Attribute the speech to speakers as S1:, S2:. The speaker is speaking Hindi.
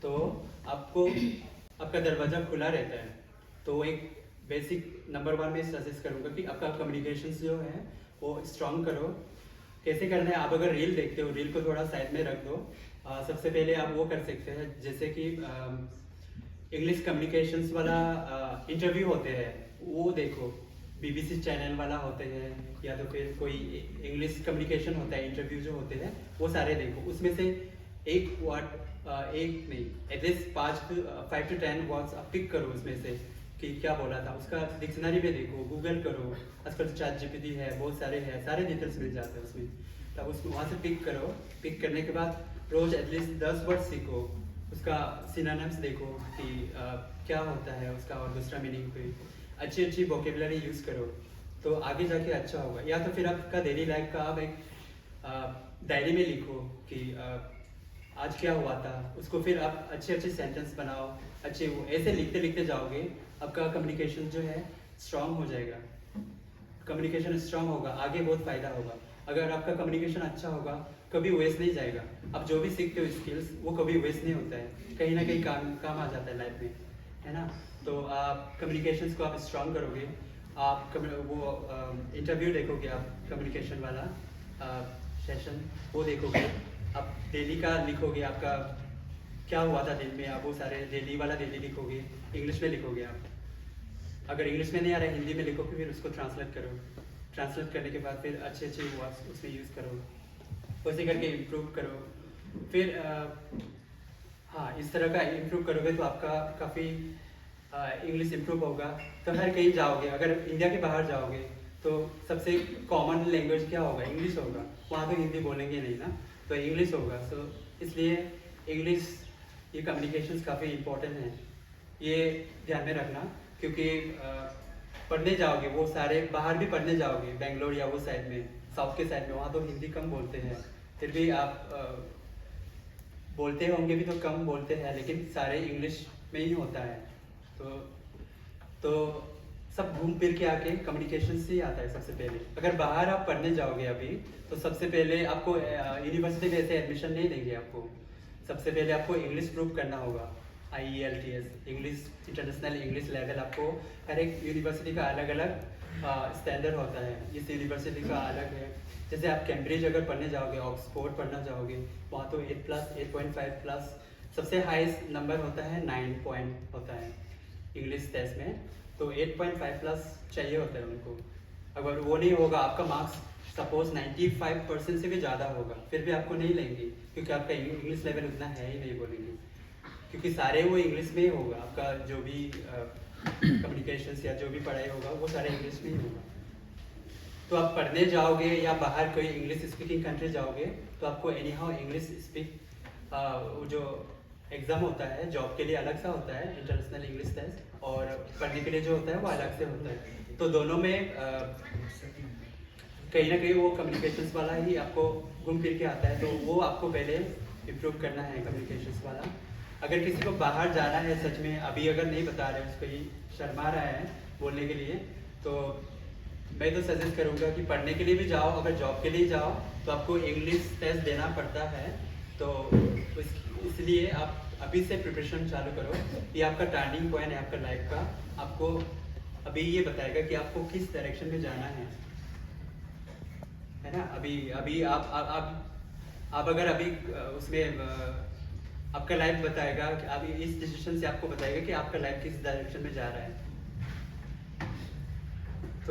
S1: तो आपको आपका दरवाज़ा खुला रहता है। तो एक बेसिक नंबर वन में सजेस्ट करूँगा कि आपका कम्युनिकेशंस जो है वो स्ट्रॉन्ग करो। कैसे करना है, आप अगर रील देखते हो, रील को थोड़ा साइड में रख दो। सबसे पहले आप वो कर सकते हैं, जैसे कि इंग्लिश कम्युनिकेशंस वाला इंटरव्यू होते हैं, वो देखो। बीबीसी चैनल वाला होते हैं, या तो फिर कोई इंग्लिश कम्युनिकेशन होता है, इंटरव्यू जो होते हैं वो सारे देखो। उसमें से एक वर्ड, एक नहीं, एटलीस्ट 5 to 10 वर्ड्स आप पिक करो उसमें से कि क्या बोला था। उसका डिक्शनरी में देखो, गूगल करो, आजकल तो चैट जीपीटी है, बहुत सारे हैं, सारे डिटेल्स मिल जाते हैं उसमें। तब उसको वहाँ से पिक करो। पिक करने के बाद रोज एटलीस्ट 10 वर्ड सीखो, उसका सिनोनिम्स देखो कि क्या होता है उसका और दूसरा मीनिंग पे। अच्छी अच्छी वोकेबलरी यूज़ करो तो आगे जाके अच्छा होगा। या तो फिर आपका डेली लाइफ का आप एक डायरी में लिखो कि आज क्या हुआ था, उसको फिर आप अच्छे अच्छे सेंटेंस बनाओ। अच्छे वो ऐसे लिखते लिखते जाओगे, आपका कम्युनिकेशन जो है स्ट्रांग हो जाएगा। कम्युनिकेशन स्ट्रांग होगा, आगे बहुत फ़ायदा होगा। अगर आपका कम्युनिकेशन अच्छा होगा, कभी वेस्ट नहीं जाएगा। आप जो भी सीखते हो स्किल्स, वो कभी वेस्ट नहीं होता है, कहीं ना कहीं काम आ जाता है लाइफ में, है ना। तो आप कम्युनिकेशंस को आप स्ट्रांग करोगे। आप वो इंटरव्यू देखोगे, आप कम्युनिकेशन वाला सेशन वो देखोगे। आप डेली का लिखोगे, आपका क्या हुआ था दिन में, आप वो सारे डेली वाला डेली लिखोगे, इंग्लिश में लिखोगे आप। अगर इंग्लिश में नहीं आ रहा है, हिंदी में लिखो, फिर उसको ट्रांसलेट करो। ट्रांसलेट करने के बाद फिर अच्छे अच्छे वर्ड्स उसमें यूज़ करो, वैसे करके इम्प्रूव करो। फिर हाँ, इस तरह का इम्प्रूव करोगे तो आपका काफ़ी इंग्लिश इम्प्रूव होगा। तो हर कहीं जाओगे, अगर इंडिया के बाहर जाओगे तो सबसे कॉमन लैंग्वेज क्या होगा, इंग्लिश होगा। वहाँ तो हिंदी बोलेंगे नहीं ना, तो इंग्लिश होगा। सो इसलिए इंग्लिश, ये कम्युनिकेशंस काफ़ी इम्पोर्टेंट है, ये ध्यान में रखना। क्योंकि पढ़ने जाओगे, वो सारे बाहर भी पढ़ने जाओगे, बेंगलोर या वो साइड में, साउथ के साइड में, वहाँ तो हिंदी कम बोलते हैं। फिर भी आप बोलते होंगे भी तो कम बोलते हैं, लेकिन सारे इंग्लिश में ही होता है। तो सब घूम फिर के आके कम्युनिकेशन से ही आता है सबसे पहले। अगर बाहर आप पढ़ने जाओगे अभी, तो सबसे पहले आपको यूनिवर्सिटी में ऐसे एडमिशन नहीं देंगे आपको। सबसे पहले आपको इंग्लिश प्रूव करना होगा। IELTS, English international English level. आपको हर एक यूनिवर्सिटी का अलग अलग स्टैंडर्ड होता है, इस यूनिवर्सिटी का अलग है। जैसे आप कैम्ब्रिज अगर पढ़ने जाओगे, ऑक्सफोर्ड पढ़ना जाओगे, वहाँ तो 8+, 8.5+, सबसे हाईएस्ट नंबर होता है 9 पॉइंट होता है इंग्लिश टेस्ट में। तो 8.5+ चाहिए होता है उनको। अगर वो नहीं होगा, आपका मार्क्स सपोज 95% से भी ज़्यादा होगा, फिर भी आपको नहीं लेंगे, क्योंकि आपका इंग्लिश लेवल उतना है ही नहीं, बोलेंगे। क्योंकि सारे वो इंग्लिश में ही होगा, आपका जो भी कम्युनिकेशंस या जो भी पढ़ाई होगा वो सारे इंग्लिश में ही होगा। तो आप पढ़ने जाओगे या बाहर कोई इंग्लिश स्पीकिंग कंट्री जाओगे, तो आपको एनी हाउ इंग्लिश स्पीक, जो एग्ज़ाम होता है जॉब के लिए अलग सा होता है, इंटरनेशनल इंग्लिश टेस्ट, और पढ़ने के लिए जो होता है वो अलग से होता है। तो दोनों में कहीं ना कहीं वो कम्युनिकेशंस वाला ही आपको घूम फिर के आता है। तो वो आपको पहले इम्प्रूव करना है, कम्युनिकेशंस वाला। अगर किसी को बाहर जाना है सच में, अभी अगर नहीं बता रहे, उसको ही शर्मा रहा है बोलने के लिए, तो मैं तो सजेस्ट करूँगा कि पढ़ने के लिए भी जाओ, अगर जॉब के लिए जाओ तो आपको इंग्लिश टेस्ट देना पड़ता है। तो इसलिए आप अभी से प्रिपरेशन चालू करो। ये आपका टर्निंग पॉइंट है आपका लाइफ का। आपको अभी ये बताएगा कि आपको किस डायरेक्शन में जाना है ना। अभी अभी आप अगर अभी उसमें आपका लाइफ बताएगा कि अभी इस डिसीजन से आपको बताएगा कि आपका लाइफ किस डायरेक्शन में जा रहा है।